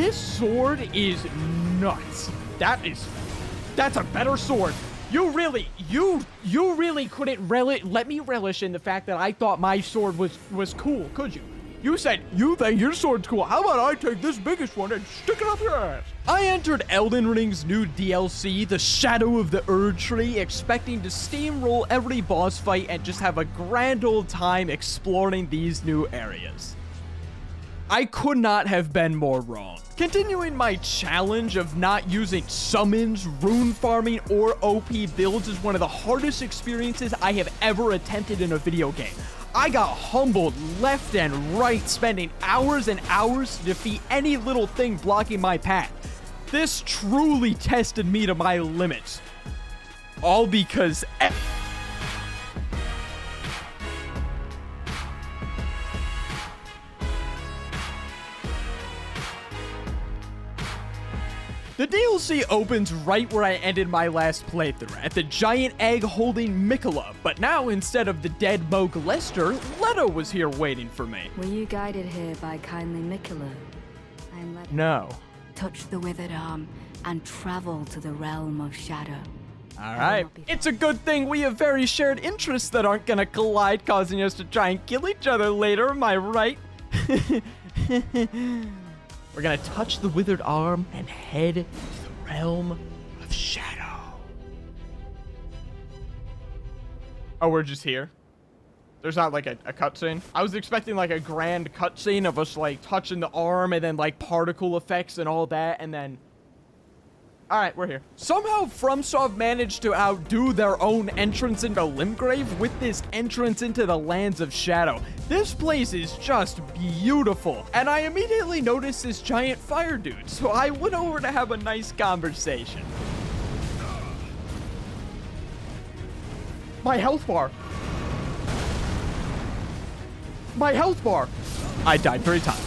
This sword is nuts. That's a better sword. You really couldn't let me relish in the fact that I thought my sword was cool, could you? You said, you think your sword's cool. How about I take this biggest one and stick it up your ass? I entered Elden Ring's new DLC, The Shadow of the Erdtree, expecting to steamroll every boss fight and just have a grand old time exploring these new areas. I could not have been more wrong. Continuing my challenge of not using summons, rune farming, or OP builds is one of the hardest experiences I have ever attempted in a video game. I got humbled left and right, spending hours and hours to defeat any little thing blocking my path. This truly tested me to my limits. All because... The DLC opens right where I ended my last playthrough, at the giant egg holding Mikola, but now instead of the dead mohg Lester, Leto was here waiting for me. Were you guided here by kindly Mikola? I'm Leto. No. Touch the withered arm and travel to the realm of shadow. Alright. It's a good thing we have very shared interests that aren't gonna collide, causing us to try and kill each other later, am I right? We're gonna touch the withered arm and head to the realm of shadow. Oh, we're just here? There's not like a cutscene? I was expecting like a grand cutscene of us like touching the arm and then like particle effects and all that, and then... Alright, we're here. Somehow FromSoft managed to outdo their own entrance into Limgrave with this entrance into the Lands of Shadow. This place is just beautiful, and I immediately noticed this giant fire dude, so I went over to have a nice conversation. My health bar. My health bar. I died 3 times.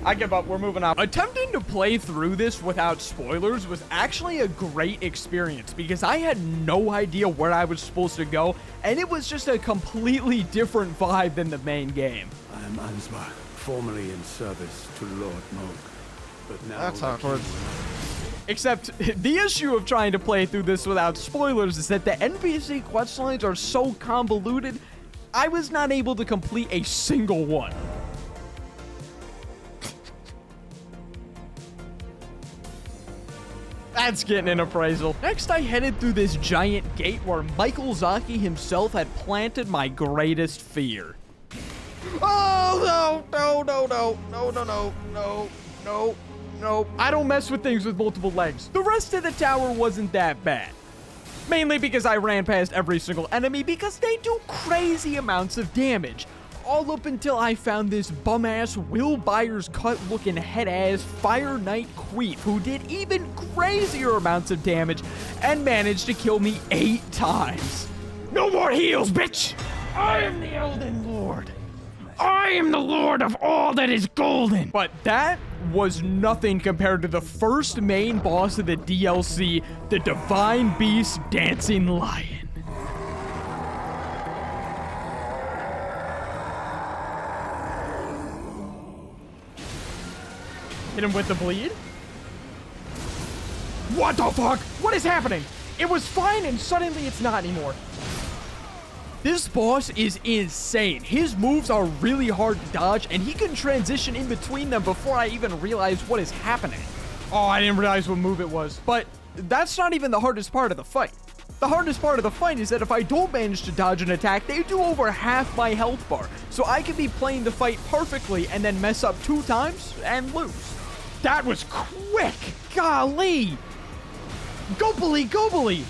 I give up, we're moving on. Attempting to play through this without spoilers was actually a great experience because I had no idea where I was supposed to go, and it was just a completely different vibe than the main game. I am Ansbach, formerly in service to Lord Mohg, but now... That's awkward. Except, the issue of trying to play through this without spoilers is that the NPC questlines are so convoluted, I was not able to complete a single one. That's getting an appraisal. Next, I headed through this giant gate where Michael Zaki himself had planted my greatest fear. Oh, no. I don't mess with things with multiple legs. The rest of the tower wasn't that bad. Mainly because I ran past every single enemy because they do crazy amounts of damage. All up until I found this bum-ass Will Byers cut-looking head-ass Fire Knight Queef who did even crazier amounts of damage and managed to kill me 8 times. No more heals, bitch! I am the Elden Lord. I am the Lord of all that is golden. But that was nothing compared to the first main boss of the DLC, the Divine Beast Dancing Lion. Hit him with the bleed? What the fuck? What is happening? It was fine and suddenly it's not anymore. This boss is insane. His moves are really hard to dodge and he can transition in between them before I even realize what is happening. Oh, I didn't realize what move it was. But that's not even the hardest part of the fight. The hardest part of the fight is that if I don't manage to dodge an attack, they do over half my health bar. So I could be playing the fight perfectly and then mess up 2 times and lose. That was quick! Golly! Gobly!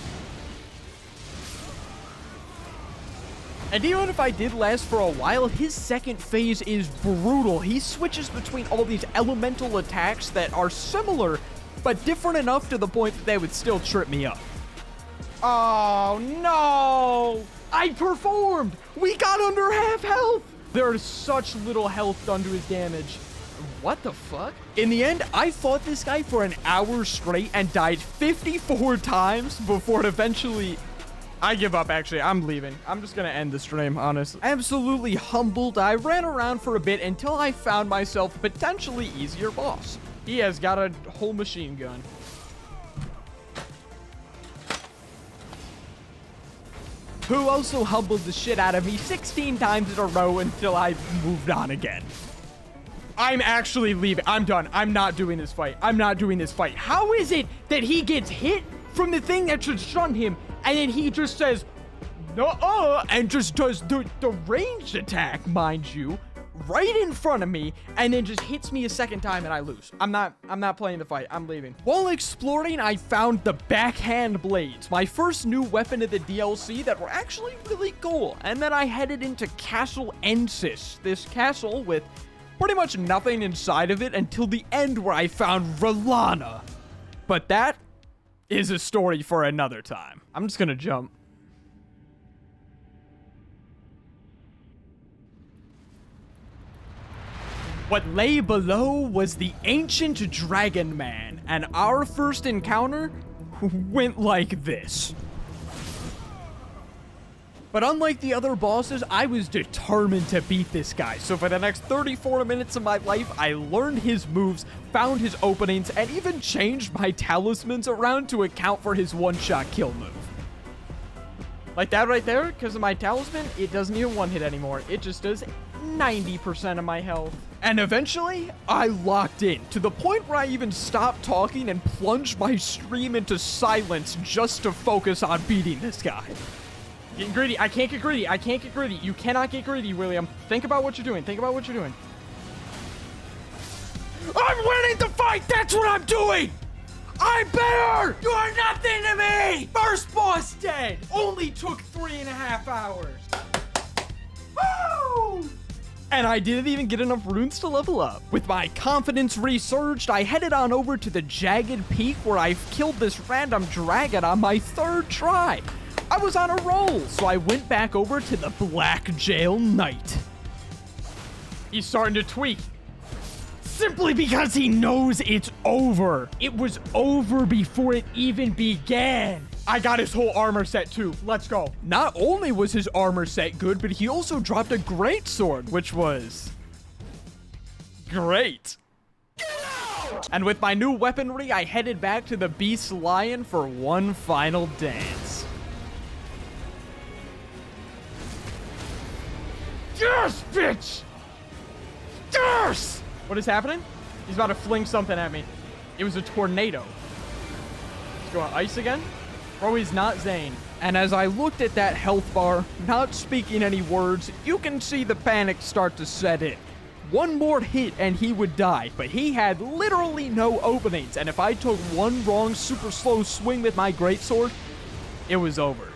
And even if I did last for a while, his second phase is brutal. He switches between all these elemental attacks that are similar, but different enough to the point that they would still trip me up. Oh, no! I performed! We got under half health! There's such little health done to his damage. What the fuck? In the end, I fought this guy for an hour straight and died 54 times before it eventually... I give up, actually. I'm leaving. I'm just gonna end the stream, honestly. Absolutely humbled, I ran around for a bit until I found myself a potentially easier boss. He has got a whole machine gun. Who also humbled the shit out of me 16 times in a row until I moved on again. I'm actually leaving. I'm done. I'm not doing this fight. I'm not doing this fight. How is it that he gets hit from the thing that should stun him, and then he just says, no, and just does the ranged attack, mind you, right in front of me, and then just hits me a second time and I lose. I'm not playing the fight. I'm leaving. While exploring, I found the backhand blades, my first new weapon of the DLC that were actually really cool. And then I headed into Castle Ensis, this castle with pretty much nothing inside of it until the end where I found Rulana. But that is a story for another time. I'm just gonna jump. What lay below was the ancient dragon man, and our first encounter went like this. But unlike the other bosses, I was determined to beat this guy. So for the next 34 minutes of my life, I learned his moves, found his openings, and even changed my talismans around to account for his one-shot kill move. Like that right there, because of my talisman, it doesn't even one-hit anymore. It just does 90% of my health. And eventually, I locked in, to the point where I even stopped talking and plunged my stream into silence just to focus on beating this guy. Getting greedy. I can't get greedy. I can't get greedy. You cannot get greedy, William. Think about what you're doing. Think about what you're doing. I'm winning the fight! That's what I'm doing! I'm better! You are nothing to me! First boss dead! Only took 3.5 hours. Woo! And I didn't even get enough runes to level up. With my confidence resurged, I headed on over to the Jagged Peak where I killed this random dragon on my 3rd try. I was on a roll, so I went back over to the Black Jail Knight. He's starting to tweak. Simply because he knows it's over. It was over before it even began. I got his whole armor set too. Let's go. Not only was his armor set good, but he also dropped a great sword, which was great. And with my new weaponry, I headed back to the Beast Lion for one final dance. Yes, bitch! Yes! What is happening? He's about to fling something at me. It was a tornado. Let's go on ice again. Bro, he's not Zane. And as I looked at that health bar, not speaking any words, you can see the panic start to set in. One more hit and he would die, but he had literally no openings, and if I took one wrong super slow swing with my greatsword, it was over.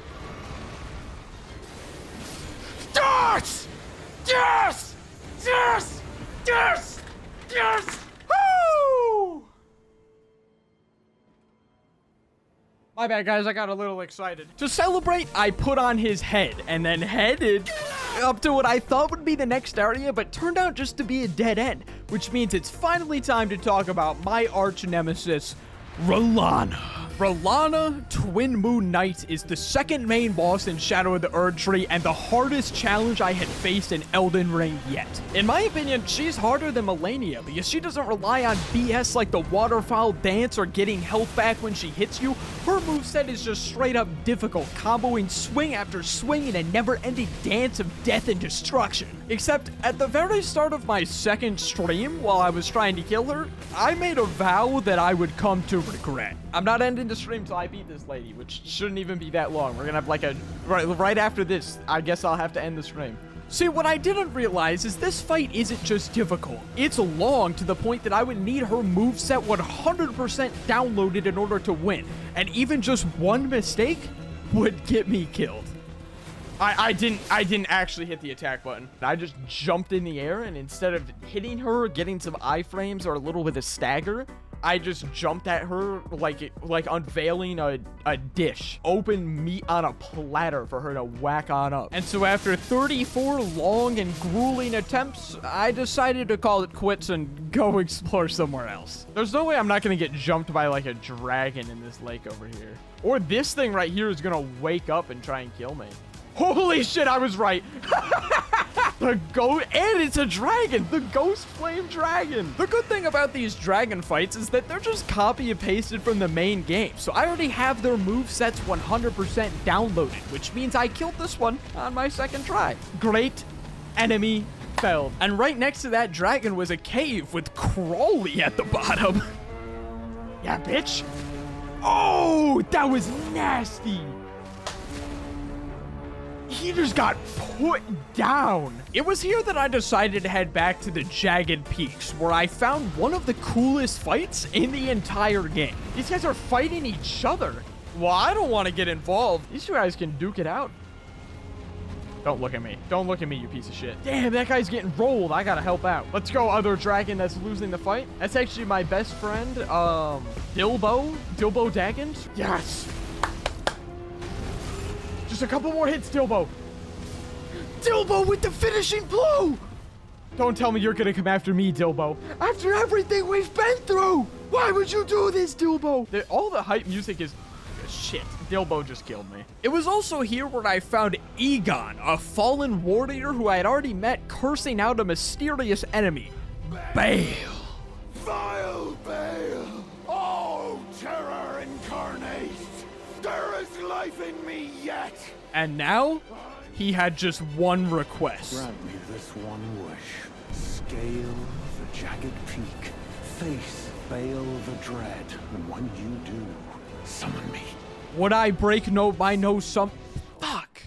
Yes! Yes! Yes! Yes! Yes! Woo! My bad, guys. I got a little excited. To celebrate, I put on his head and then headed up to what I thought would be the next area, but turned out just to be a dead end, which means it's finally time to talk about my arch nemesis, Rulana. Rulana, Twin Moon Knight, is the second main boss in Shadow of the Erdtree and the hardest challenge I had faced in Elden Ring yet. In my opinion, she's harder than Melania because she doesn't rely on BS like the waterfowl dance or getting health back when she hits you. Her moveset is just straight up difficult, comboing swing after swing in a never-ending dance of death and destruction. Except at the very start of my second stream, while I was trying to kill her, I made a vow that I would come to regret. I'm not ending the stream till I beat this lady, which shouldn't even be that long. We're gonna have like a right after this, I guess I'll have to end the stream. See, what I didn't realize is this fight isn't just difficult. It's long to the point that I would need her moveset 100% downloaded in order to win. And even just one mistake would get me killed. I didn't actually hit the attack button. I just jumped in the air, and instead of hitting her, getting some iframes or a little bit of stagger, I just jumped at her like unveiling a dish. Open meat on a platter for her to whack on up. And so after 34 long and grueling attempts, I decided to call it quits and go explore somewhere else. There's no way I'm not gonna get jumped by like a dragon in this lake over here. Or this thing right here is gonna wake up and try and kill me. Holy shit, I was right. The goat, and it's a dragon, the ghost flame dragon. The good thing about these dragon fights is that they're just copy and pasted from the main game. So I already have their movesets 100% downloaded, which means I killed this one on my second try. Great enemy felled. And right next to that dragon was a cave with Crawley at the bottom. Yeah, bitch. Oh, that was nasty. He just got put down. It was here that I decided to head back to the Jagged Peaks, where I found one of the coolest fights in the entire game. These guys are fighting each other. Well, I don't want to get involved. These two guys can duke it out. Don't look at me. Don't look at me, you piece of shit. Damn, that guy's getting rolled. I gotta help out. Let's go, other dragon that's losing the fight. That's actually my best friend, Dilbo Daggins. Yes. Just a couple more hits, Dilbo. Dilbo with the finishing blow. Don't tell me you're gonna come after me, Dilbo. After everything we've been through. Why would you do this, Dilbo? All the hype music is... Shit, Dilbo just killed me. It was also here where I found Egon, a fallen warrior who I had already met, cursing out a mysterious enemy. Bale. Vile Bale! Oh, terror incarnate! There is life in me yet! And now, he had just one request. Grant me this one wish. Scale the jagged peak. Face Bale the Dread. And when you do, summon me. Would I break my no summon... Fuck.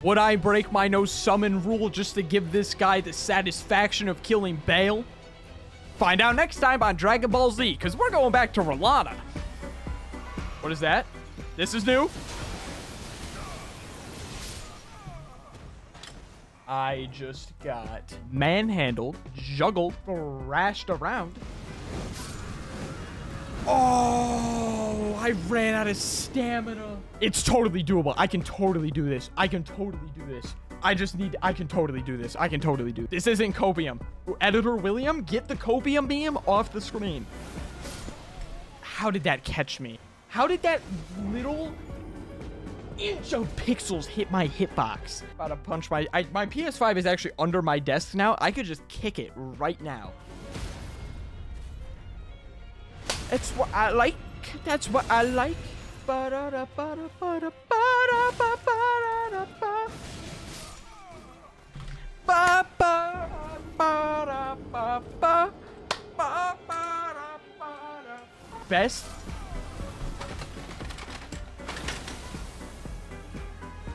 Would I break my no summon rule just to give this guy the satisfaction of killing Bale? Find out next time on Dragon Ball Z, because we're going back to Rolana. What is that? This is new. I just got manhandled, juggled, thrashed around. Oh, I ran out of stamina. It's totally doable. I can totally do this. I can totally do this. I can totally do this. I can totally do this. This isn't copium. Editor William, get the copium beam off the screen. How did that catch me? How did that little inch of pixels hit my hitbox? About to punch my PS5 is actually under my desk now. I could just kick it right now. That's what I like. That's what I like. Best.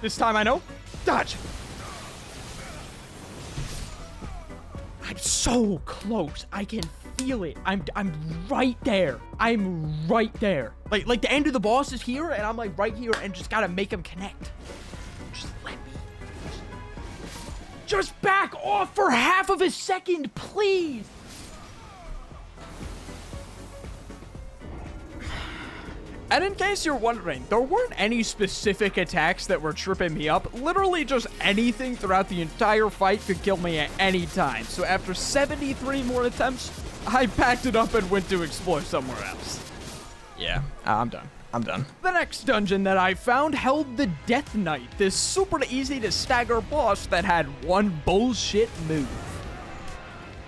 This time I know. Dodge. I'm so close. I can feel it. I'm right there. I'm right there. Like the end of the boss is here, and I'm like right here, and just gotta make him connect. Just let me. Just back off for half of a second, please. And in case you're wondering, there weren't any specific attacks that were tripping me up. Literally just anything throughout the entire fight could kill me at any time. So after 73 more attempts, I packed it up and went to explore somewhere else. Yeah, I'm done. I'm done. The next dungeon that I found held the Death Knight, this super easy to stagger boss that had one bullshit move.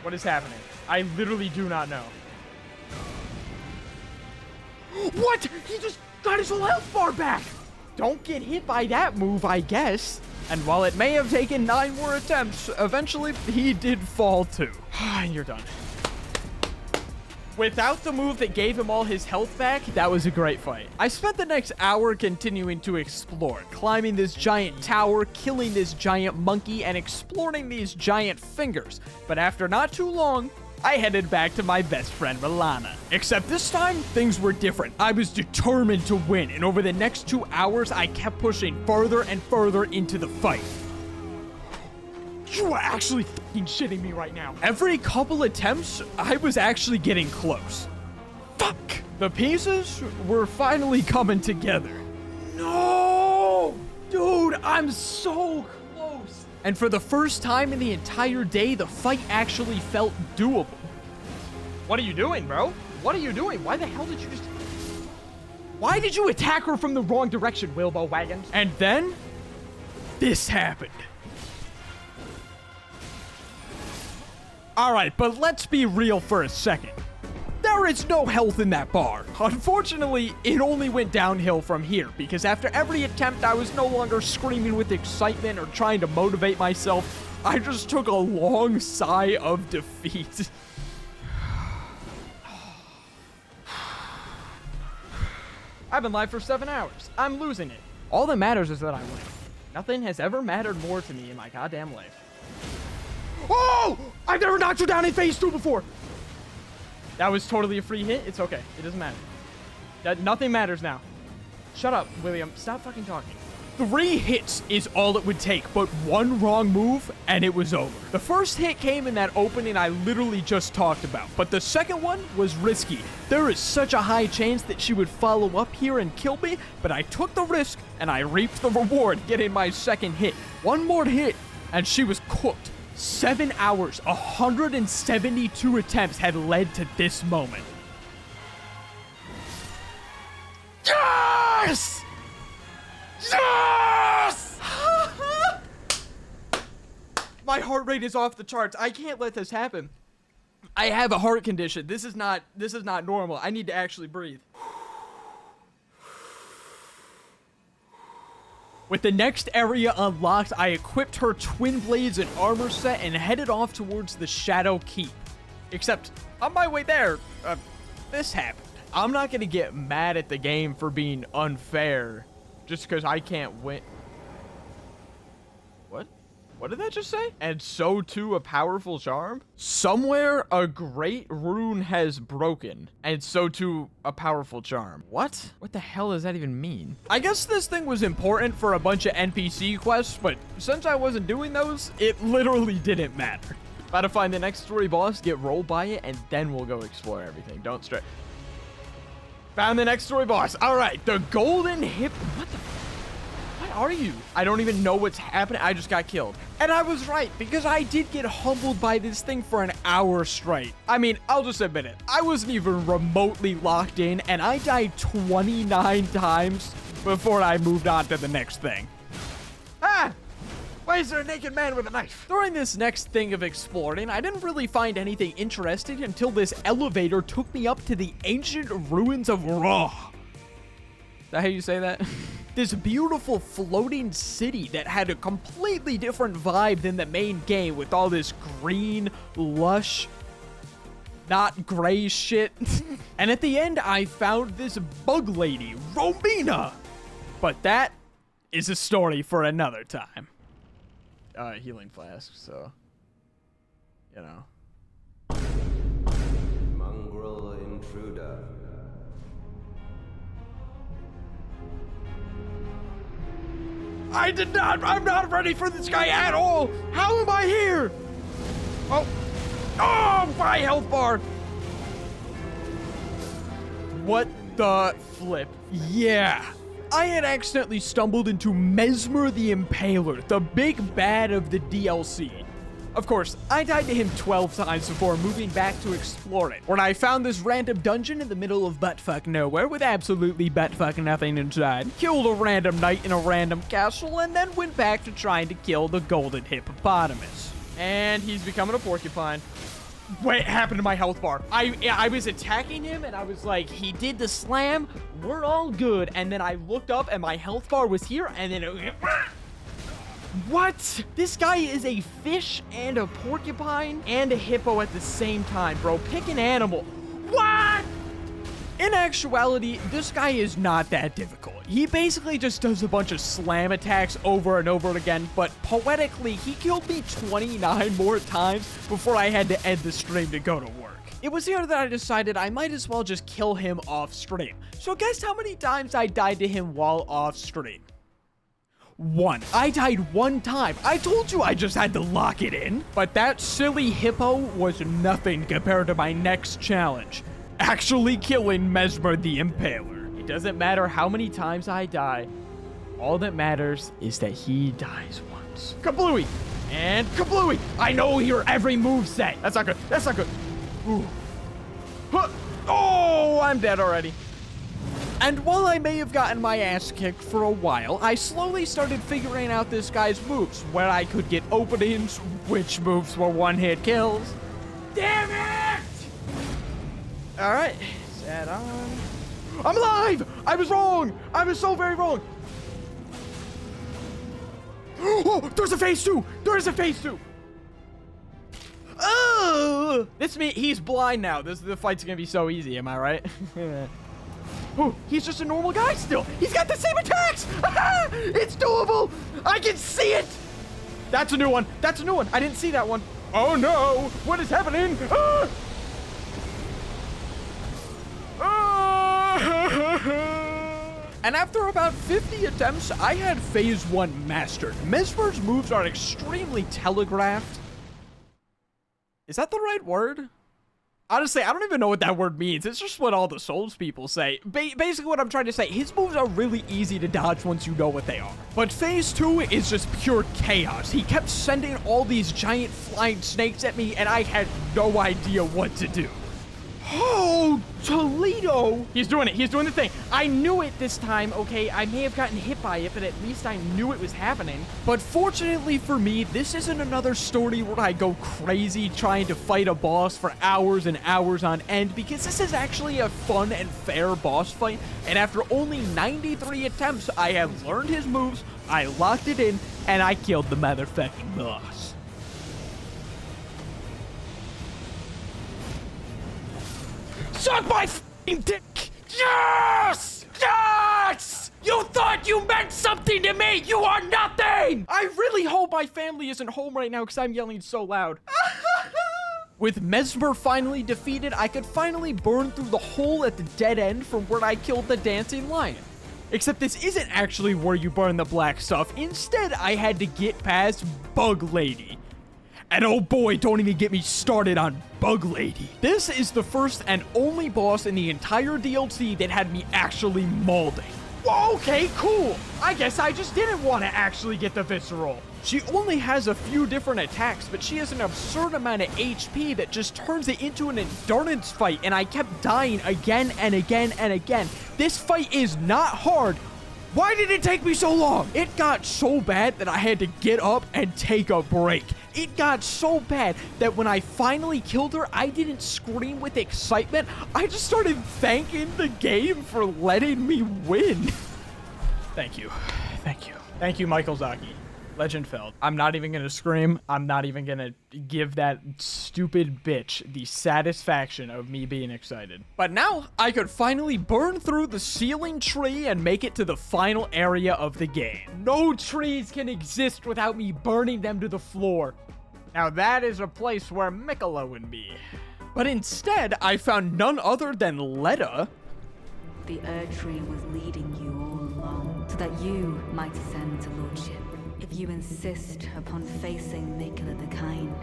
What is happening? I literally do not know. What? He just got his whole health bar back. Don't get hit by that move, I guess. And while it may have taken 9 more attempts, eventually he did fall too. And you're done. Without the move that gave him all his health back, that was a great fight. I spent the next hour continuing to explore, climbing this giant tower, killing this giant monkey, and exploring these giant fingers. But after not too long, I headed back to my best friend, Rolana. Except this time, things were different. I was determined to win, and over the next 2 hours, I kept pushing further and further into the fight. You are actually fucking shitting me right now. Every couple attempts, I was actually getting close. Fuck! The pieces were finally coming together. No! Dude, I'm so close. And for the first time in the entire day, the fight actually felt doable. What are you doing, bro? What are you doing? Why the hell did you just... Why did you attack her from the wrong direction, Wilbo Waggins? And then, this happened. Alright, but let's be real for a second. There is no health in that bar. Unfortunately, it only went downhill from here, because after every attempt, I was no longer screaming with excitement or trying to motivate myself. I just took a long sigh of defeat. I've been live for 7 hours. I'm losing it. All that matters is that I win. Nothing has ever mattered more to me in my goddamn life. Oh! I've never knocked her down in phase 2 before. That was totally a free hit. It's okay. It doesn't matter. Nothing matters now. Shut up, William. Stop fucking talking. 3 hits is all it would take, but one wrong move, and it was over. The first hit came in that opening I literally just talked about, but the second one was risky. There is such a high chance that she would follow up here and kill me, but I took the risk, and I reaped the reward getting my second hit. One more hit, and she was cooked. 7 hours, 172 attempts had led to this moment. Yes! Yes! My heart rate is off the charts. I can't let this happen. I have a heart condition. This is not normal. I need to actually breathe. With the next area unlocked, I equipped her twin blades and armor set and headed off towards the Shadow Keep. Except, on my way there, this happened. I'm not gonna get mad at the game for being unfair just because I can't win. What? What did that just say? And so too a powerful charm? Somewhere a great rune has broken, and so too a powerful charm. What? What the hell does that even mean? I guess this thing was important for a bunch of NPC quests, but since I wasn't doing those, it literally didn't matter. About to find the next story boss, get rolled by it, and then we'll go explore everything. Don't stress. Found the next story boss. All right, the golden hip. What the? What are you? I don't even know what's happening. I just got killed. And I was right, because I did get humbled by this thing for an hour straight. I mean, I'll just admit it. I wasn't even remotely locked in, and I died 29 times before I moved on to the next thing. Ah! Why is there a naked man with a knife? During this next thing of exploring, I didn't really find anything interesting until this elevator took me up to the ancient ruins of Raw. Is that how you say that? This beautiful floating city that had a completely different vibe than the main game with all this green, lush, not gray shit. And at the end, I found this bug lady, Romina. But that is a story for another time. Healing flask, so, you know. Mongrel intruder. I'm not ready for this guy at all. How am I here? Oh, my health bar. What the flip? Yeah. I had accidentally stumbled into Mesmer the Impaler, the big bad of the DLC. Of course, I died to him 12 times before moving back to explore it, when I found this random dungeon in the middle of buttfuck nowhere with absolutely buttfuck nothing inside, killed a random knight in a random castle, and then went back to trying to kill the golden hippopotamus. And he's becoming a porcupine. What happened to my health bar? I was attacking him and I was like, he did the slam, we're all good. And then I looked up and my health bar was here and then it, what? This guy is a fish and a porcupine and a hippo at the same time, bro. Pick an animal. What? In actuality, this guy is not that difficult. He basically just does a bunch of slam attacks over and over again, but poetically, he killed me 29 more times before I had to end the stream to go to work. It was here that I decided I might as well just kill him off stream. So guess how many times I died to him while off stream? 1. I died 1 time. I told you I just had to lock it in. But that silly hippo was nothing compared to my next challenge. actually killing Mesmer the Impaler. It doesn't matter how many times I die. All that matters is that he dies once. Kablooey! And kablooey! I know your every move set. That's not good. That's not good. Ooh. Huh. Oh, I'm dead already. And while I may have gotten my ass kicked for a while, I slowly started figuring out this guy's moves, where I could get openings, which moves were one-hit kills. Damn it! Alright, set on. I'm alive! I was wrong! I was so very wrong! Oh, there's a phase 2! There is a phase 2! Oh! This means he's blind now. The fight's gonna be so easy, am I right? Oh, he's just a normal guy still. He's got the same attacks. It's doable. I can see it. That's a new one. That's a new one. I didn't see that one. Oh no, what is happening? Ah! Ah! And after about 50 attempts, I had phase 1 mastered. Mesmer's moves are extremely telegraphed. Is that the right word? Honestly, I don't even know what that word means. It's just what all the Souls people say. Basically what I'm trying to say, his moves are really easy to dodge once you know what they are. But phase 2 is just pure chaos. He kept sending all these giant flying snakes at me, and I had no idea what to do. Oh, Toledo! He's doing it. He's doing the thing. I knew it this time, okay? I may have gotten hit by it, but at least I knew it was happening. But fortunately for me, this isn't another story where I go crazy trying to fight a boss for hours and hours on end, because this is actually a fun and fair boss fight. And after only 93 attempts, I have learned his moves, I locked it in, and I killed the motherfucking boss. Suck my f***ing dick! Yes! Yes! You thought you meant something to me! You are nothing! I really hope my family isn't home right now because I'm yelling so loud. With Mesmer finally defeated, I could finally burn through the hole at the dead end from where I killed the dancing lion. Except this isn't actually where you burn the black stuff. Instead, I had to get past Bug Lady. And oh boy, don't even get me started on Bug Lady. This is the first and only boss in the entire DLC that had me actually mauling. Well, okay, cool. I guess I just didn't want to actually get the visceral. She only has a few different attacks, but she has an absurd amount of HP that just turns it into an endurance fight, and I kept dying again and again and again. This fight is not hard. Why did it take me so long? It got so bad that I had to get up and take a break. It got so bad that when I finally killed her, I didn't scream with excitement. I just started thanking the game for letting me win. Thank you. Thank you. Thank you, Michael Zaki. Legend Feld. I'm not even gonna scream. I'm not even gonna give that stupid bitch the satisfaction of me being excited. But now, I could finally burn through the ceiling tree and make it to the final area of the game. No trees can exist without me burning them to the floor. Now that is a place where Mikola would be. But instead, I found none other than Leda. The Erdtree was leading you all along, so that you might ascend to lordship. If you insist upon facing Mikola the Kind,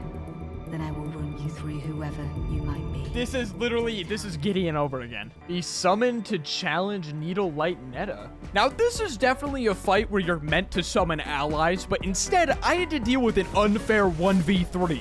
then I will run you through whoever you might be. This is Gideon over again. Be summoned to challenge Needle Light Netta. Now, this is definitely a fight where you're meant to summon allies, but instead, I had to deal with an unfair 1v3.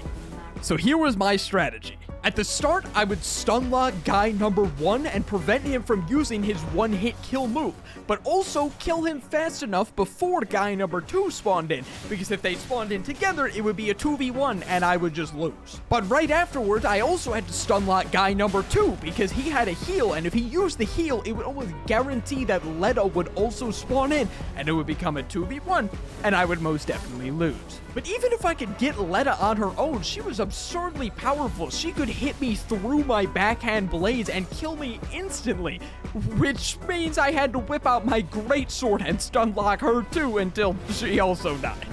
So here was my strategy. At the start, I would stun lock guy number 1 and prevent him from using his one-hit kill move, but also kill him fast enough before guy number 2 spawned in, because if they spawned in together, it would be a 2v1 and I would just lose. But right afterward, I also had to stun lock guy number 2 because he had a heal, and if he used the heal, it would almost guarantee that Leda would also spawn in, and it would become a 2v1, and I would most definitely lose. But even if I could get Leda on her own, she was absurdly powerful. She could hit me through my backhand blades and kill me instantly, which means I had to whip out my greatsword and stun lock her too until she also died.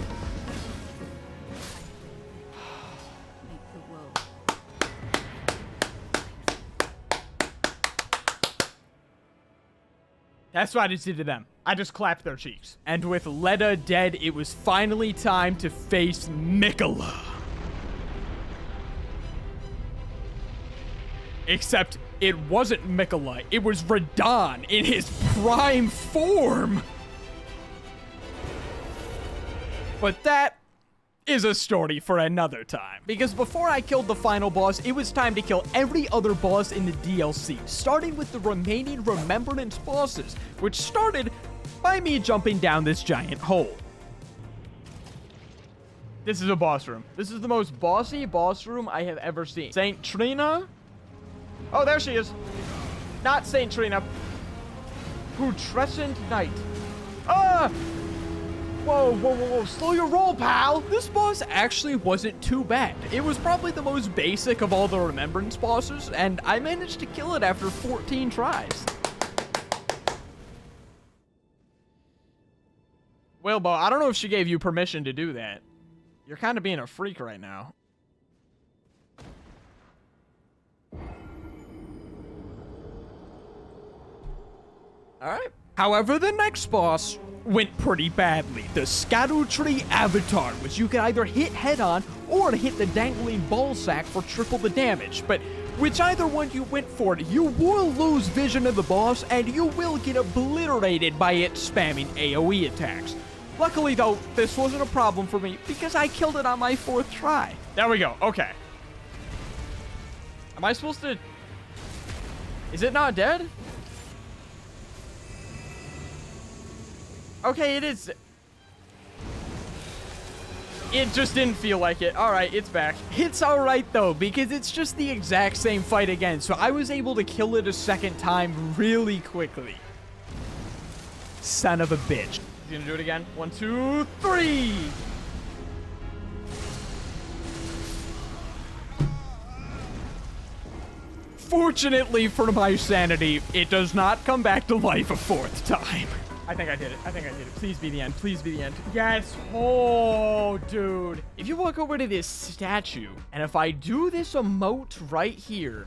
That's what I just did to them. I just clapped their cheeks. And with Leda dead, it was finally time to face Mikola. Except it wasn't Mikola, it was Radahn in his prime form. But that is a story for another time. Because before I killed the final boss, it was time to kill every other boss in the DLC, starting with the remaining Remembrance bosses, which started by me jumping down this giant hole. This is a boss room. This is the most bossy boss room I have ever seen. Saint Trina? Oh, there she is. Not Saint Trina. Putrescent Knight. Ah! Whoa, whoa, whoa, whoa. Slow your roll, pal. This boss actually wasn't too bad. It was probably the most basic of all the Remembrance bosses, and I managed to kill it after 14 tries. Wilbo, I don't know if she gave you permission to do that. You're kind of being a freak right now. Alright. However, the next boss went pretty badly. The Erdtree avatar, which you can either hit head-on or hit the dangling ball sack for triple the damage. But whichever one you went for, you will lose vision of the boss and you will get obliterated by it spamming AoE attacks. Luckily, though, this wasn't a problem for me because I killed it on my 4th try. There we go. Okay. Am I supposed to... Is it not dead? Okay, it is. It just didn't feel like it. All right, it's back. It's all right, though, because it's just the exact same fight again. So I was able to kill it a second time really quickly. Son of a bitch. He's gonna do it again. 1, 2, 3. Fortunately for my sanity, it does not come back to life a 4th time. I think I did it. I think I did it. Please be the end. Please be the end. Yes. Oh, dude. If you walk over to this statue, and if I do this emote right here,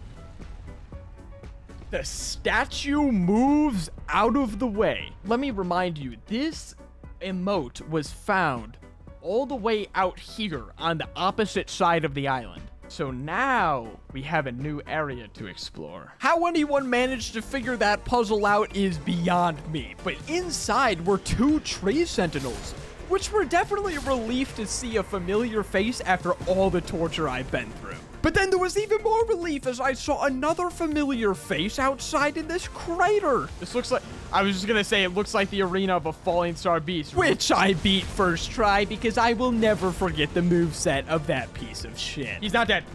the statue moves out of the way. Let me remind you, this emote was found all the way out here on the opposite side of the island. So now we have a new area to explore. How anyone managed to figure that puzzle out is beyond me, but inside were 2 tree sentinels, which were definitely a relief to see a familiar face after all the torture I've been through. But then there was even more relief as I saw another familiar face outside in this crater. This looks like, I was just gonna say, it looks like the arena of a falling star beast, which I beat 1st try because I will never forget the moveset of that piece of shit. He's not dead.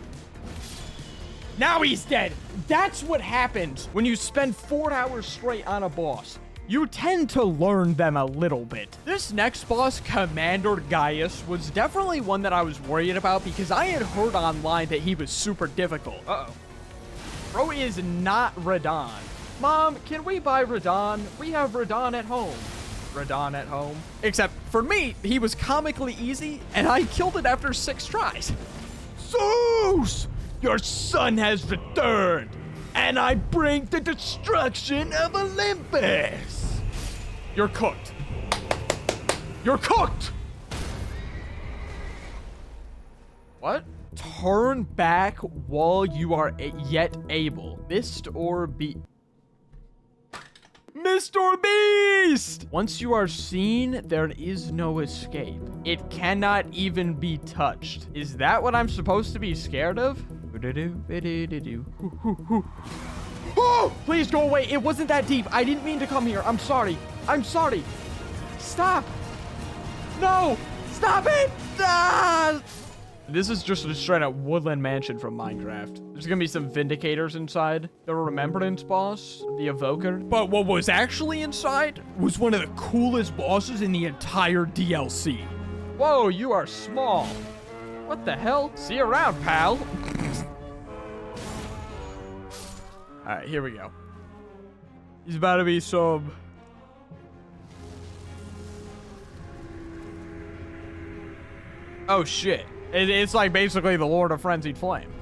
Now he's dead. That's what happens when you spend 4 hours straight on a boss. You tend to learn them a little bit. This next boss, Commander Gaius, was definitely one that I was worried about because I had heard online that he was super difficult. Uh-oh. Bro is not Radahn. Mom, can we buy Radahn? We have Radahn at home. Radahn at home. Except for me, he was comically easy, and I killed it after 6 tries. Zeus! Your son has returned, and I bring the destruction of Olympus. You're cooked. You're cooked! What? Turn back while you are yet able. Mist or beast? Mist or beast! Once you are seen, there is no escape. It cannot even be touched. Is that what I'm supposed to be scared of? Oh, please go away. It wasn't that deep. I didn't mean to come here. I'm sorry. I'm sorry. Stop. No. Stop it. Ah! This is just a straight up woodland mansion from Minecraft. There's gonna be some Vindicators inside. The Remembrance boss, the Evoker. But what was actually inside was one of the coolest bosses in the entire DLC. Whoa, you are small. What the hell? See you around, pal. Alright, here we go. He's about to be some... Oh, shit. It's like basically the Lord of Frenzied Flame.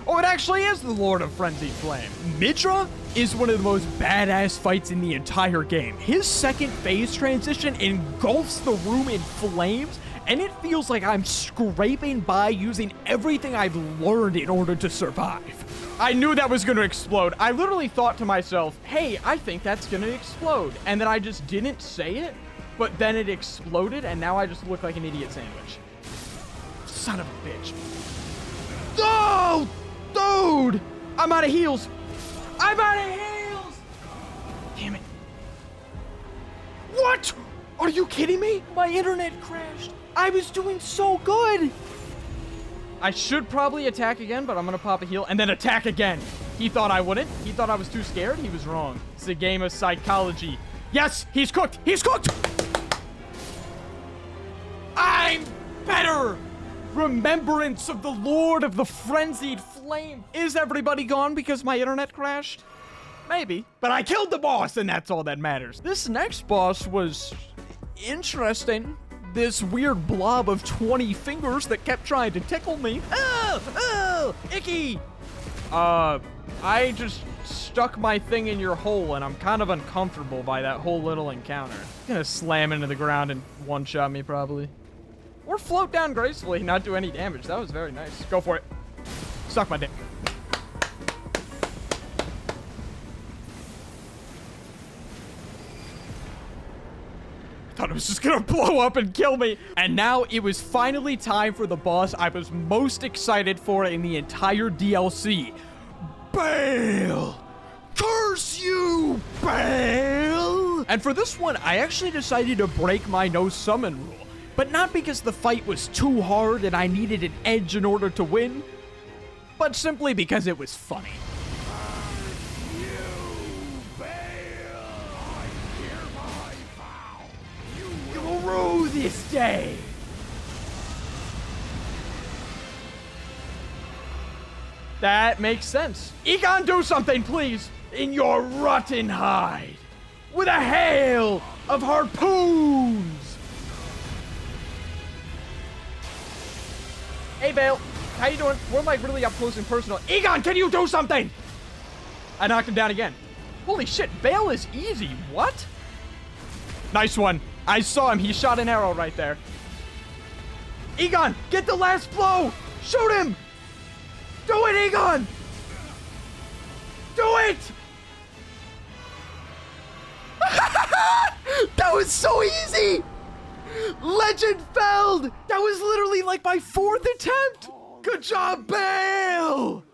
Oh, it actually is the Lord of Frenzied Flame. Mitra is one of the most badass fights in the entire game. His second phase transition engulfs the room in flames, and it feels like I'm scraping by using everything I've learned in order to survive. I knew that was gonna explode. I literally thought to myself, hey, I think that's gonna explode. And then I just didn't say it, but then it exploded, and now I just look like an idiot sandwich. Son of a bitch. Oh, dude! I'm out of heals. I'm out of heals! Damn it. What? Are you kidding me? My internet crashed. I was doing so good. I should probably attack again, but I'm gonna pop a heal and then attack again. He thought I wouldn't. He thought I was too scared. He was wrong. It's a game of psychology. Yes, he's cooked. He's cooked. I'm better. Remembrance of the Lord of the Frenzied Flame. Is everybody gone because my internet crashed? Maybe. But I killed the boss, and that's all that matters. This next boss was interesting. This weird blob of 20 fingers that kept trying to tickle me. Oh, oh, icky. I just stuck my thing in your hole, and I'm kind of uncomfortable by that whole little encounter. Gonna slam into the ground and one-shot me, probably. Or float down gracefully, not do any damage. That was very nice. Go for it. Suck my dick. Thought it was just gonna blow up and kill me. And now it was finally time for the boss I was most excited for in the entire DLC. Baal! Curse you, Baal! And for this one, I actually decided to break my no summon rule. But not because the fight was too hard and I needed an edge in order to win, but simply because it was funny. You will rue this day! That makes sense. Igon, do something, please! In your rotten hide! With a hail of harpoons! Hey, Baal. How you doing? We're like really up close and personal. Igon, can you do something? I knocked him down again. Holy shit, Baal is easy. What? Nice one. I saw him. He shot an arrow right there. Igon, get the last blow. Shoot him. Do it, Igon. Do it. That was so easy. Legend felled! That was literally like my 4th attempt! Good job, Baal!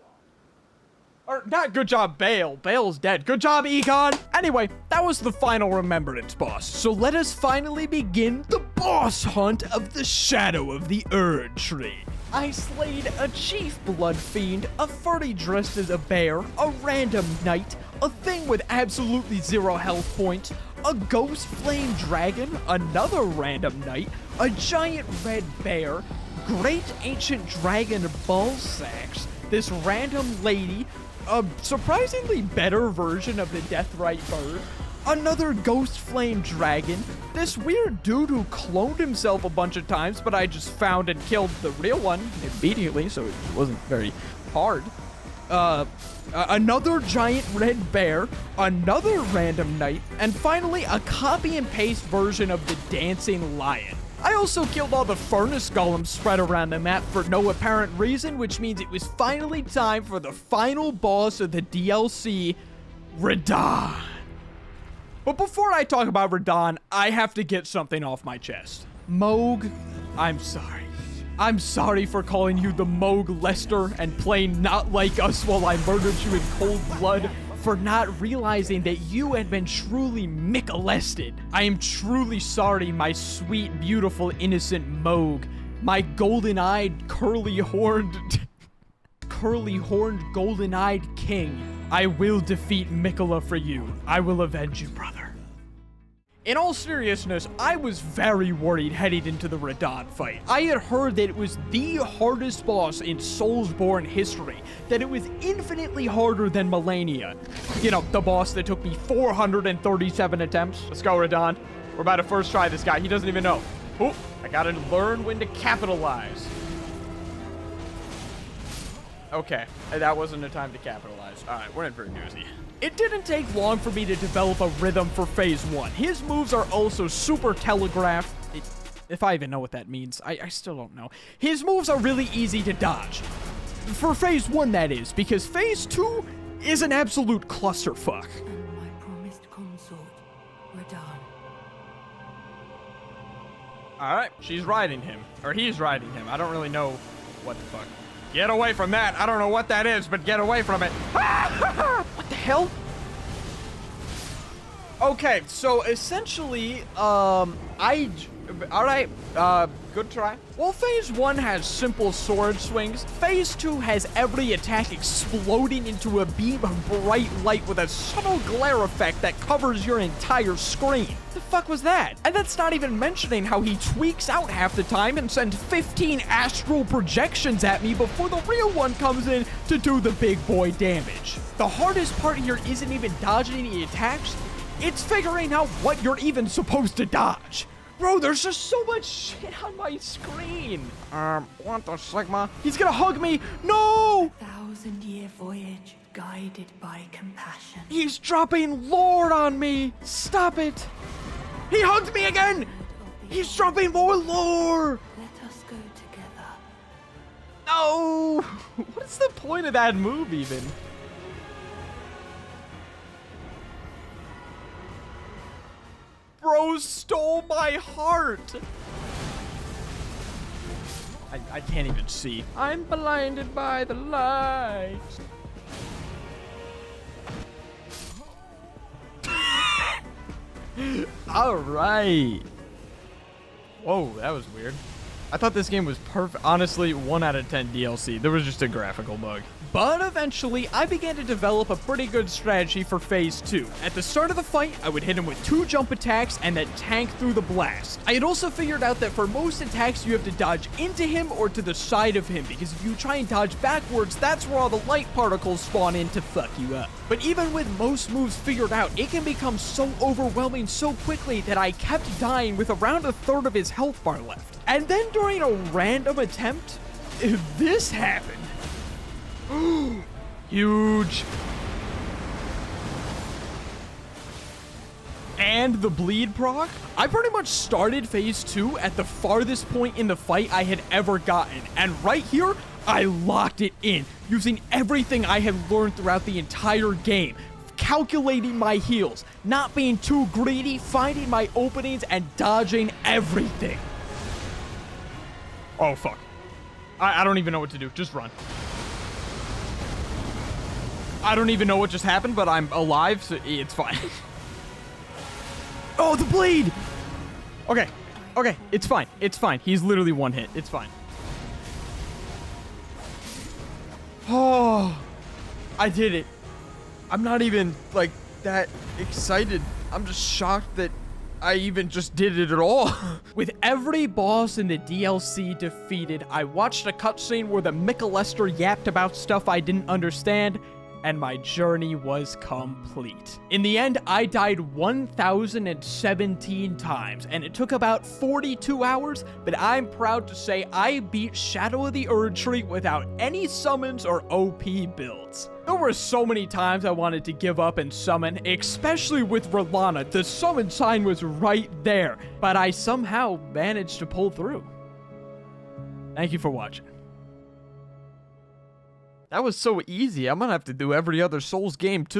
Or, not good job, Baal. Baal's dead. Good job, Igon! Anyway, that was the final Remembrance boss. So let us finally begin the boss hunt of the Shadow of the Erdtree. I slayed a chief blood fiend, a furry dressed as a bear, a random knight, a thing with absolutely 0 health points, a ghost flame dragon, another random knight, a giant red bear, great ancient dragon ball sacks, this random lady, a surprisingly better version of the Deathrite bird, another ghost flame dragon, this weird dude who cloned himself a bunch of times, but I just found and killed the real one immediately, so it wasn't very hard. Another giant red bear, another random knight, and finally a copy and paste version of the dancing lion. I also killed all the furnace golems spread around the map for no apparent reason, which means it was finally time for the final boss of the DLC, Radahn. But before I talk about Radahn, I have to get something off my chest. Mohg, I'm sorry. I'm sorry for calling you the Mohg Lester and playing not like us while I murdered you in cold blood, for not realizing that you had been truly molested. I am truly sorry, my sweet, beautiful, innocent Mohg, my golden-eyed, curly-horned, golden-eyed king. I will defeat Miquella for you. I will avenge you, brother. In all seriousness, I was very worried heading into the Radahn fight. I had heard that it was the hardest boss in Soulsborne history, that it was infinitely harder than Melania. You know, the boss that took me 437 attempts. Let's go, Radahn. We're about to first try this guy. He doesn't even know. Ooh, I gotta learn when to capitalize. Okay, that wasn't a time to capitalize. All right, we're in for a doozy. It didn't take long for me to develop a rhythm for Phase 1. His moves are also super telegraphed. If I even know what that means. I still don't know. His moves are really easy to dodge. For phase 1, that is, because phase 2 is an absolute clusterfuck. And my promised consort, Radahn. Alright, she's riding him. Or he's riding him. I don't really know what the fuck. Get away from that. I don't know what that is, but get away from it. What the hell? Okay, so essentially, alright, good try. While phase 1 has simple sword swings, phase 2 has every attack exploding into a beam of bright light with a subtle glare effect that covers your entire screen. The fuck was that? And that's not even mentioning how he tweaks out half the time and sends 15 astral projections at me before the real one comes in to do the big boy damage. The hardest part here isn't even dodging the attacks, it's figuring out what you're even supposed to dodge. Bro, there's just so much shit on my screen. What the Sigma? He's gonna hug me. No! 1,000-year voyage guided by compassion. He's dropping lore on me. Stop it. He hugged me again. He's dropping more lore. Let us go together. No. What's the point of that move even? Bro stole my heart. I can't even see. I'm blinded by the light. All right. Whoa, that was weird. I thought this game was perfect. Honestly, 1 out of 10 DLC. There was just a graphical bug. But eventually, I began to develop a pretty good strategy for phase 2. At the start of the fight, I would hit him with 2 jump attacks and then tank through the blast. I had also figured out that for most attacks, you have to dodge into him or to the side of him, because if you try and dodge backwards, that's where all the light particles spawn in to fuck you up. But even with most moves figured out, it can become so overwhelming so quickly that I kept dying with around a third of his health bar left. And then during a random attempt, this happened. Huge. And the bleed proc. I pretty much started phase 2 at the farthest point in the fight I had ever gotten. And right here, I locked it in, using everything I had learned throughout the entire game. Calculating my heals, not being too greedy, finding my openings, and dodging everything. Oh, fuck. I don't even know what to do. Just run. I don't even know what just happened, but I'm alive, so it's fine. Oh, the bleed! Okay. Okay, it's fine. It's fine. He's literally 1 hit. It's fine. Oh, I did it. I'm not even, like, that excited. I'm just shocked that I even just did it at all. With every boss in the DLC defeated, I watched a cutscene where the Michelester yapped about stuff I didn't understand, and my journey was complete. In the end, I died 1,017 times, and it took about 42 hours, but I'm proud to say I beat Shadow of the Erdtree without any summons or OP builds. There were so many times I wanted to give up and summon, especially with Rolana. The summon sign was right there, but I somehow managed to pull through. Thank you for watching. That was so easy. I'm gonna have to do every other Souls game too.